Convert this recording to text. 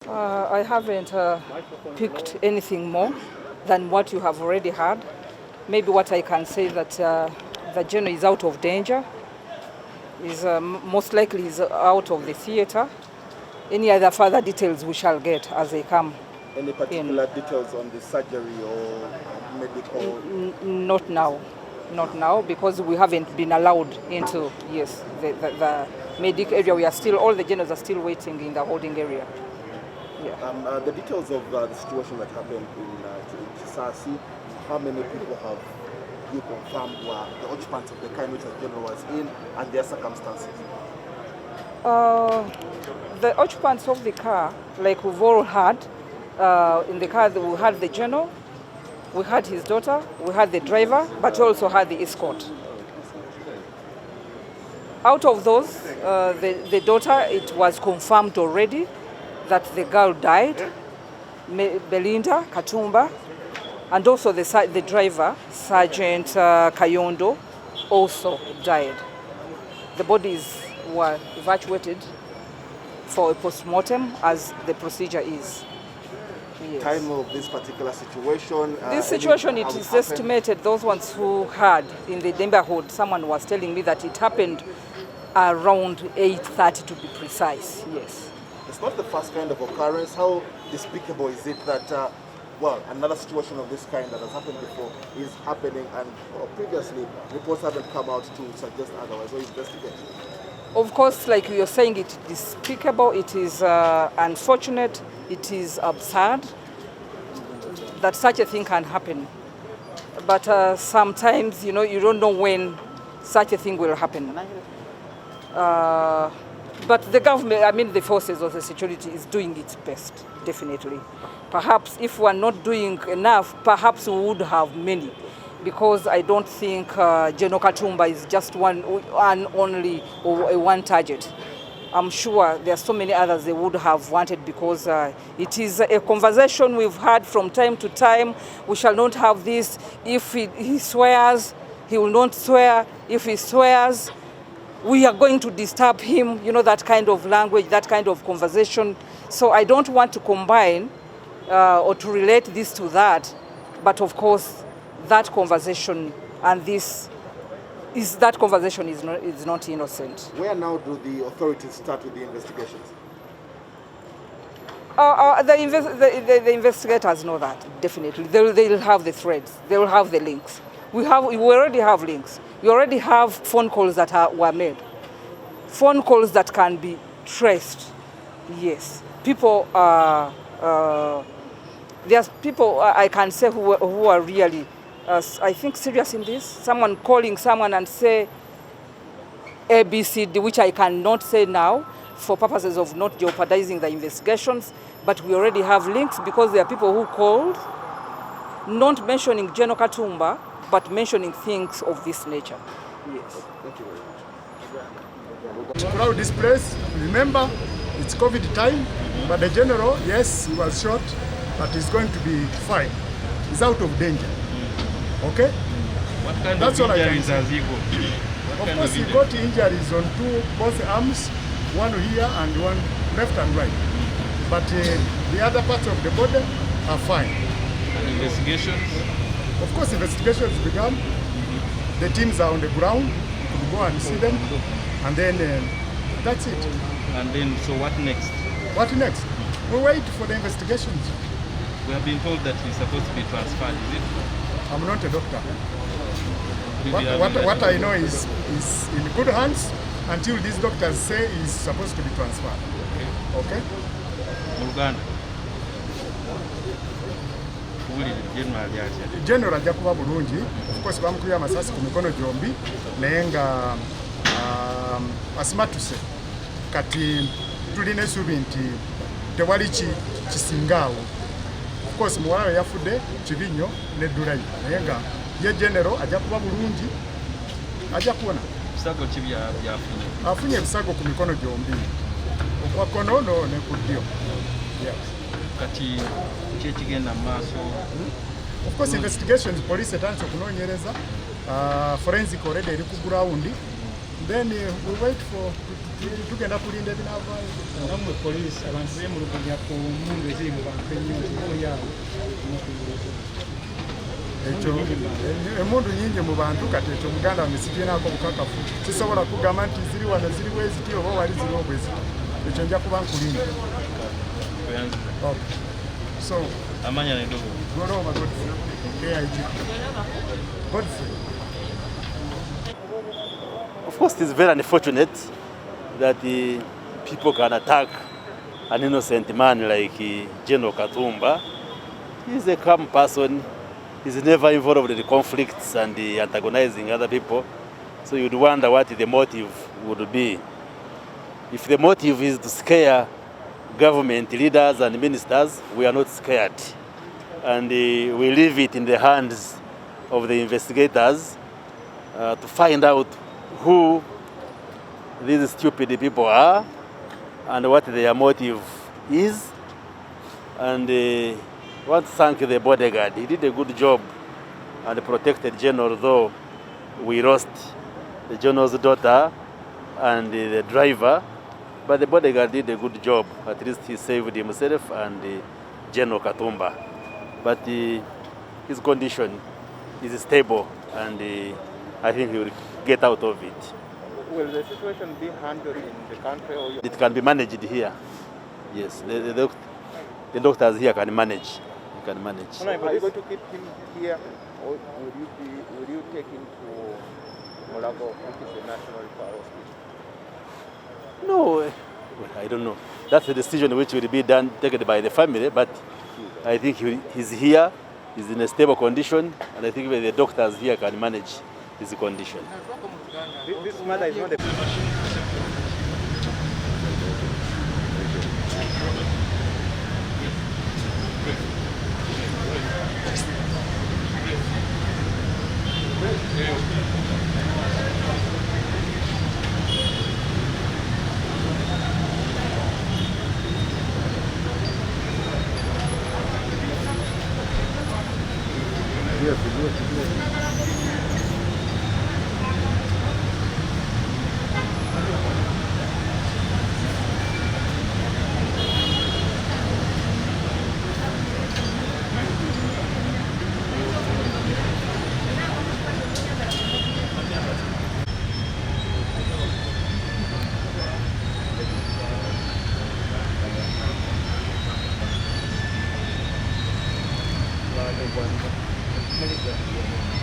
I haven't picked anything more than what you have already heard. Maybe what I can say that the general is out of danger, is most likely is out of the theater. Any other further details we shall get as they come. Any particular details on the surgery or medical? Not now. Not now, because we haven't been allowed into, yes, the medic area. We are still, all the generals are still waiting in the holding area. Yeah. The details of the situation that happened in Kisasi, how many people have you confirmed were the occupants of the car in which the general was in and their circumstances? The occupants of the car, like we've all had, in the car we had the general, we had his daughter, we had the driver, but we also had the escort. Out of those, the daughter, it was confirmed already that the girl died, Belinda Katumba, and also the driver, Sergeant Kayondo, also died. The bodies were evacuated for a post-mortem, as the procedure is. Yes. Time of this particular situation? This situation, it is estimated, those ones who had in the neighborhood, someone was telling me that it happened around 8:30 to be precise, yes. It's not the first kind of occurrence. How despicable is it that, well, another situation of this kind that has happened before is happening, and previously reports haven't come out to suggest otherwise or investigate? Of course, like you're saying, it is despicable, it is unfortunate, it is absurd that such a thing can happen. But sometimes, you know, you don't know when such a thing will happen. But the government, I mean the forces of the security, is doing its best, definitely. Perhaps if we're not doing enough, perhaps we would have many. Because I don't think General Katumba is just one target. I'm sure there are so many others they would have wanted, because it is a conversation we've had from time to time. We shall not have this. If he swears, he will not swear. If he swears, we are going to disturb him. You know, that kind of language, that kind of conversation. So I don't want to combine or to relate this to that. But of course, that conversation and that conversation is not innocent. Where now do the authorities start with the investigations? The investigators know that, definitely. They'll have the threads. They'll have the links. We already have links. We already have phone calls that were made. Phone calls that can be traced. Yes. People there's people I can say who are really I think serious in this. Someone calling someone and say ABCD, which I cannot say now for purposes of not jeopardizing the investigations, but we already have links, because there are people who called, not mentioning General Katumba, but mentioning things of this nature. Yes. Thank you very much. To crowd this place, remember, it's COVID time, but the general, yes, he was shot, but he's going to be fine. He's out of danger. Okay? What kind That's of injuries has he got? Of course, he got injuries on both arms, one here and one left and right. But the other parts of the body are fine. And investigations? Of course, investigations began. The teams are on the ground. We go and see them. And then that's it. And then, so what next? What next? We wait for the investigations. We have been told that he's supposed to be transferred, is it? I'm not a doctor. What I know is in good hands until these doctors say he's supposed to be transferred. Okay? Uganda. General ajja kuba bulungi. Of course bamukubye amasasi ku mikono gyombi naye nga asimatuse. Kati tulina essuubi nti tewali kisingaawo. Of course muwala yafudde Kibinyo ne Dulayi naye nga ye general ajja kuba bulungi, ajja kuwona. Ebisago ki byafunye? Afunye ebisago ku mikono gyombi, okwa kkono ne ku ddyo. Kati ki ekigenda mu maaso? Of course investigations, police etandise okunoonyereza. Forensic already eri ku ground. Then we wait for tugenda kulinda ebinavaayo. Namwe police abantu bemulugunya ku mundu eziri mu bantu ennyo oli awo ekyo emundu nyingi mu bantu kati ekyo muganda wange sikiinaako bukakafu kisobola kugamba nti ziri wano ziri bweziti oba wali ziriwo bweziti ekyo nja kuba nkulinda. So Amanya ni ndogo. Golova Godfrey AIG Godfrey. Of course, it is very unfortunate that people can attack an innocent man like General Katu. He is a calm person. He's never involved in conflicts and antagonizing other people. So you'd wonder what the motive would be. If the motive is to scare government leaders and ministers, we are not scared. And we leave it in the hands of the investigators to find out who these stupid people are and what their motive is. And I want to thank the bodyguard. He did a good job and protected General, though we lost the General's daughter and the driver. But the bodyguard did a good job. At least he saved himself and General Katu. But his condition is stable and I think he will get out of it. Will the situation be handled in the country or It can be managed here. Yes, the doctors here can manage. They can manage. are you going to keep him here or will you take him to Mulago, which is the National Referral Hospital? No, I don't know. That's a decision which will be taken by the family, but I think he's here, he's in a stable condition, and I think the doctors here can manage his condition. This matter is not a... Manager.